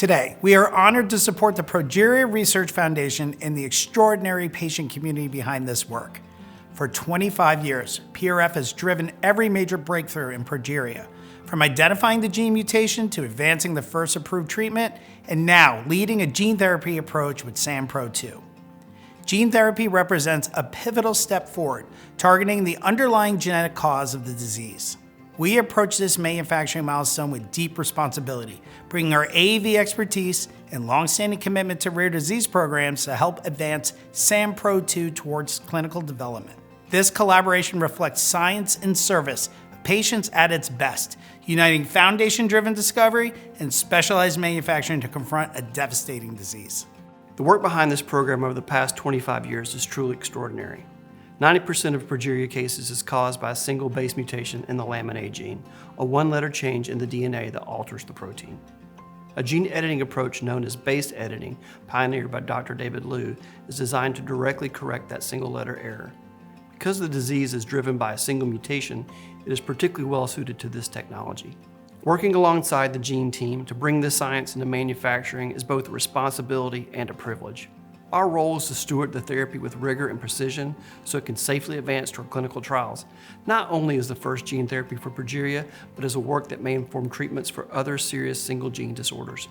Today, we are honored to support the Progeria Research Foundation and the extraordinary patient community behind this work. For 25 years, PRF has driven every major breakthrough in progeria, from identifying the gene mutation to advancing the first approved treatment, and now leading a gene therapy approach with SAMPRO-2. Gene therapy represents a pivotal step forward, targeting the underlying genetic cause of the disease. We approach this manufacturing milestone with deep responsibility, bringing our AAV expertise and longstanding commitment to rare disease programs to help advance SAMPRO-2 towards clinical development. This collaboration reflects science in service of patients at its best, uniting foundation-driven discovery and specialized manufacturing to confront a devastating disease. The work behind this program over the past 25 years is truly extraordinary. 90% of progeria cases is caused by a single base mutation in the lamin A gene, a one-letter change in the DNA that alters the protein. A gene editing approach known as base editing, pioneered by Dr. David Liu, is designed to directly correct that single-letter error. Because the disease is driven by a single mutation, it is particularly well suited to this technology. Working alongside the gene team to bring this science into manufacturing is both a responsibility and a privilege. Our role is to steward the therapy with rigor and precision so it can safely advance toward clinical trials, not only as the first gene therapy for progeria, but as a work that may inform treatments for other serious single gene disorders.